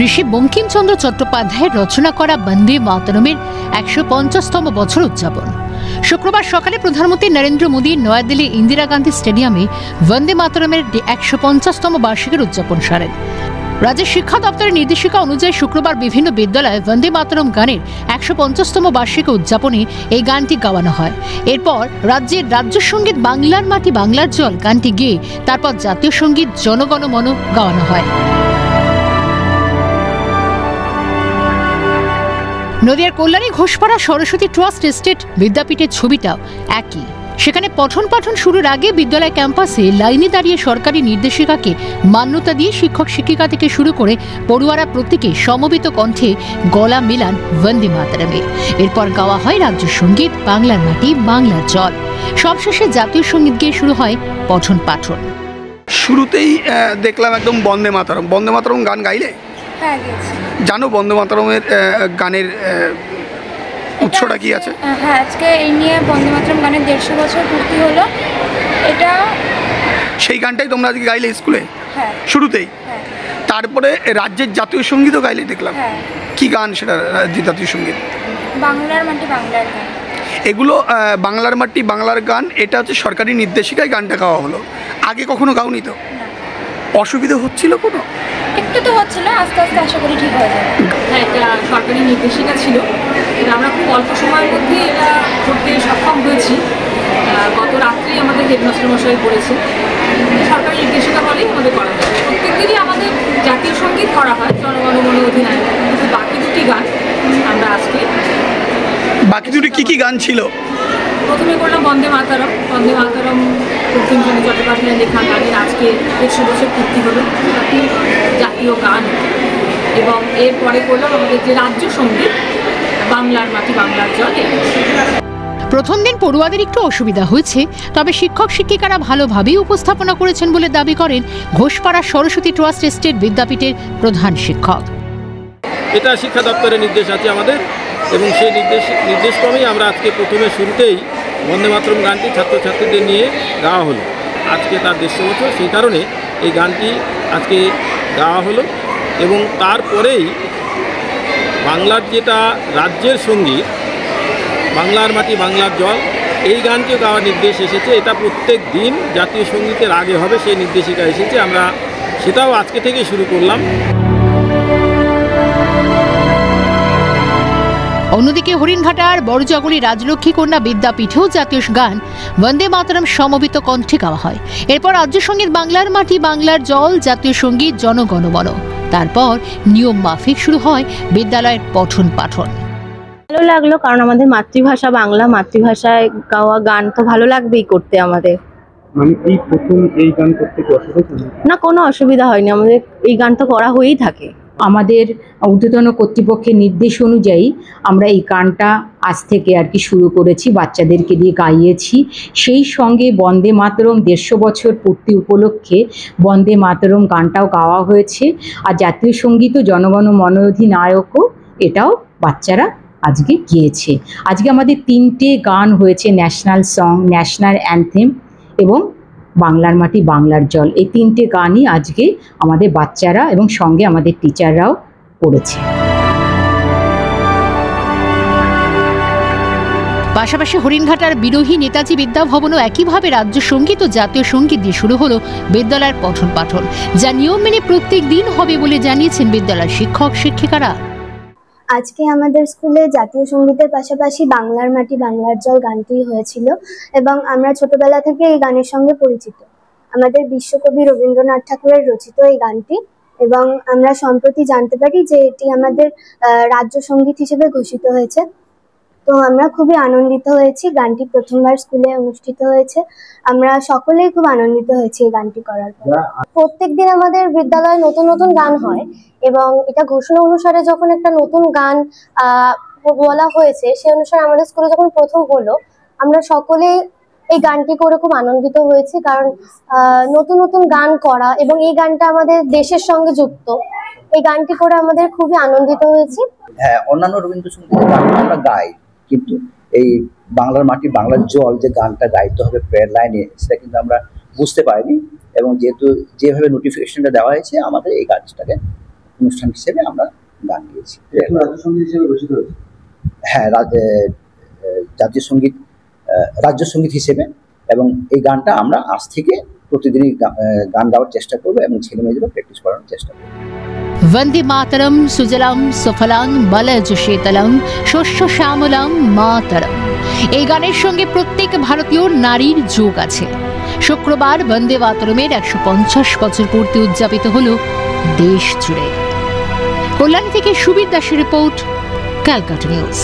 ঋষি বঙ্কিমচন্দ্র চট্টোপাধ্যায়ের রচনা করা বন্দে মাতরমের ১৫০তম বছর উদযাপন। শুক্রবার সকালে প্রধানমন্ত্রী নরেন্দ্র মোদী নয়াদিল্লি ইন্দিরা গান্ধী স্টেডিয়ামে বন্দে মাতরমের ১৫০তম বার্ষিকীর উদযাপন সারেন। রাজ্যের শিক্ষা দপ্তরের নির্দেশিকা অনুযায়ী শুক্রবার বিভিন্ন বিদ্যালয়ে বন্দে মাতরম গানের ১৫০তম বার্ষিকী উদযাপনে এই গানটি গাওয়ানো হয়। এরপর রাজ্যের রাজ্য সঙ্গীত বাংলার মাটি বাংলার জল গানটি গেয়ে তারপর জাতীয় সঙ্গীত জনগণ মন গাওয়ানো হয়। নদিয়ার কল্যাণী ঘোষপাড়া সরস্বতী ট্রাস্ট এস্টেট বিদ্যাপীঠের ছবিটাও একই। সেখানে পঠন পাঠন শুরুর আগে বিদ্যালয় ক্যাম্পাসে লাইনে দাঁড়িয়ে সরকারি নির্দেশিকাকে মান্যতা দিয়ে শিক্ষক শিক্ষিকা থেকে শুরু করে পড়ুয়ারা প্রত্যেকে সমবেত কণ্ঠে গলা মেলান বন্দে মাতরমে। এরপর গাওয়া হয় রাজ্য সঙ্গীত বাংলার মাটি বাংলার জল। সবশেষে জাতীয় সঙ্গীত গিয়ে শুরু হয় পঠন পাঠন। শুরুতেই দেখলাম একদম বন্দে মাতরম গান গাইলে? হ্যাঁ, গেছি। জানো বন্দে মাতরমের গানের উৎসটা কি আছে? হ্যাঁ, আজকে এই নিয়ে বন্দে মাতরম গানের ১৫০ বছর পূর্তি হলো। এটা সেই গানটাই তোমরা আজকে গাইলে স্কুলে? হ্যাঁ, শুরুতেই। হ্যাঁ। তারপরে রাজ্যের জাতীয় সঙ্গীতও গাইলে দেখলাম। হ্যাঁ। কি গান সেটা রাজ্যের জাতীয় সঙ্গীত? বাংলার মাটি বাংলার গান। এগুলো বাংলার মাটি বাংলার গান, এটা হচ্ছে সরকারি নির্দেশিকায় গানটা গাওয়া হলো। আগে কখনো গাওনি তো? অসুবিধা হচ্ছিল কোনো? একটু তো হচ্ছিল, আস্তে আস্তে আশা করি ঠিক হয়ে যাবে। হ্যাঁ, এটা সরকারি নির্দেশিকা ছিল। আমরা খুব অল্প সময়ের মধ্যে এটা করতে সক্ষম হয়েছি। গত রাত্রেই আমাদের হেডমাস্টার মশাই করেছে। সরকারি নির্দেশিকা বলেই আমাদের করা হয়। প্রত্যেকদিনই আমাদের জাতীয় সঙ্গীত করা হয় জনগণ মন অধিনায়ক। কিন্তু বাকি দুটি গান আমরা আজকে। বাকি দুটি কী কী গান ছিল? প্রথমে করলাম বন্দে মাতরম। বন্দে মাতরম বঙ্কিমচন্দ্র চট্টোপাধ্যায়ের লেখা গানের আজকে ১৫০ বছর পূর্তি হলো, জাতীয় গান। এবং এরপরে করলাম আমাদের যে রাজ্য সঙ্গীত বাংলার মাটি বাংলার জল। প্রথম দিন পড়ুয়াদের একটু অসুবিধা হয়েছে, তবে শিক্ষক শিক্ষিকারা ভালোভাবেই উপস্থাপনা করেছেন বলে দাবি করেন ঘোষপাড়া সরস্বতী ট্রাস্ট এস্টেট বিদ্যাপীঠের প্রধান শিক্ষক। এটা শিক্ষা দপ্তরের নির্দেশ আছে আমাদের, এবং সেই নির্দেশক্রমেই আমরা আজকে প্রথমে শুরুতেই বন্দে মাতরম গানটি ছাত্রছাত্রীদের নিয়ে গাওয়া হলো। আজকে তার ১৫০ বছর, সেই কারণে এই গানটি আজকে গাওয়া হলো। এবং তারপরেই বাংলার যেটা রাজ্যের সঙ্গীত বাংলার মাটি বাংলার জল, এই গানটিও গাওয়ার নির্দেশ এসেছে। এটা প্রত্যেক দিন জাতীয় সঙ্গীতের আগে হবে, সেই নির্দেশিকা এসেছে। আমরা সেটাও আজকে থেকে শুরু করলাম। অন্যদিকে হরিণঘাটার বড়জগরী রাজলক্ষ্মী কন্যা বিদ্যাপীঠেও জাতীয় গান বন্দে মাতরম সমবেত কণ্ঠে গাওয়া হয়। এরপর রাজ্য সঙ্গীত বাংলার মাটি বাংলার জল, জাতীয় সঙ্গীত জনগণ মন। তারপর নিয়ম মাফিক শুরু হয় বিদ্যালয়ের পঠন পাঠন। ভালো লাগলো, কারণ আমাদের মাতৃভাষা বাংলা, মাতৃভাষায় গাওয়া গান তো ভালো লাগবেই করতে আমাদের। মানে এই প্রথম এই গান করতে কি অসুবিধা? না, কোনো অসুবিধা হয়নি, আমাদের এই গান তো করা হয়েই থাকে। আমাদের ঊর্ধ্বতন কর্তৃপক্ষের নির্দেশ অনুযায়ী আমরা এই গানটা আজ থেকে আর কি শুরু করেছি, বাচ্চাদেরকে দিয়ে গাইয়েছি। সেই সঙ্গে বন্দে মাতরম ১৫০ বছর পূর্তি উপলক্ষে বন্দে মাতরম গানটাও গাওয়া হয়েছে। আর জাতীয় সঙ্গীত ও জনগণ মন অধিনায়কও এটাও বাচ্চারা আজকে গিয়েছে। আজকে আমাদের ৩টে গান হয়েছে, ন্যাশনাল সং, ন্যাশনাল অ্যানথেম এবং বাংলার মাটি বাংলার জল। এই ৩টে গানই আজকে আমাদের বাচ্চারা এবং সঙ্গে আমাদের টিচাররাও পড়েছে। পাশাপাশি হরিণঘাটার বিরোহী নেতাজি বিদ্যাভবনও একইভাবে রাজ্য সঙ্গীত ও জাতীয় সঙ্গীত দিয়ে শুরু হলো বিদ্যালয়ের পঠন পাঠন, যা নিয়ম মেনে প্রত্যেক দিন হবে বলে জানিয়েছেন বিদ্যালয়ের শিক্ষক শিক্ষিকারা। আজকে আমাদের স্কুলে জাতীয় সঙ্গীতের পাশাপাশি বাংলার মাটি বাংলার জল গানটি হয়েছিল, এবং আমরা ছোটবেলা থেকে এই গানের সঙ্গে পরিচিত। আমাদের বিশ্বকবি রবীন্দ্রনাথ ঠাকুরের রচিত এই গানটি, এবং আমরা সম্প্রতি জানতে পারি যে এটি আমাদের রাজ্য সঙ্গীত হিসেবে ঘোষিত হয়েছে। তো আমরা খুবই আনন্দিত হয়েছি, গানটি প্রথমবার স্কুলে অনুষ্ঠিত হয়েছে। আমরা সকলেই খুব আনন্দিত হয়েছি এই গানটি করার পর। প্রত্যেকদিন আমাদের বিদ্যালয়ে নতুন নতুন গান হয়, এবং এটা ঘোষণা অনুসারে যখন একটা নতুন গান বলা হয়েছে, সেই অনুসারে আমাদের স্কুলে যখন প্রথম হলো, আমরা সকলেই এই গানটি করে খুব আনন্দিত হয়েছি। কারণ নতুন নতুন গান করা এবং এই গানটা আমাদের দেশের সঙ্গে যুক্ত, এই গানটি করে আমাদের খুবই আনন্দিত হয়েছি। হ্যাঁ, অন্যান্য রবীন্দ্রসঙ্গীতের গান আমরা গাই, কিন্তু এই বাংলার মাটি বাংলার জল যে গানটা গাইতে হবে প্রেয়ার লাইনে, সেটা কিন্তু আমরা বুঝতে পারিনি। এবং যেহেতু যেভাবে নোটিফিকেশনটা দেওয়া হয়েছে, আমাদের এই কাজটাকে অনুষ্ঠান হিসেবে আমরা গান গেয়েছি। রাজ্য সঙ্গীত হিসেবে ঘোষিত হয়েছে। হ্যাঁ, জাতীয় সঙ্গীত, রাজ্য সঙ্গীত হিসেবে। এবং এই গানটা আমরা আজ থেকে প্রতিদিনই গান গাওয়ার চেষ্টা করবো এবং ছেলে মেয়েদেরও প্র্যাকটিস করানোর চেষ্টা করবো। বন্দে মাতরম সুজলাম সুফলাং বলজ শীতলং শস্য শ্যামলাং মাতরম। এই গানের সঙ্গে প্রত্যেক ভারতীয় নারীর যোগ আছে। শুক্রবার বন্দে মাতরমের 150 বছর পূর্তি উদযাপিত হল দেশ জুড়ে। কল্যাণী থেকে সুবীর দাসের রিপোর্ট, ক্যালকাটা নিউজ।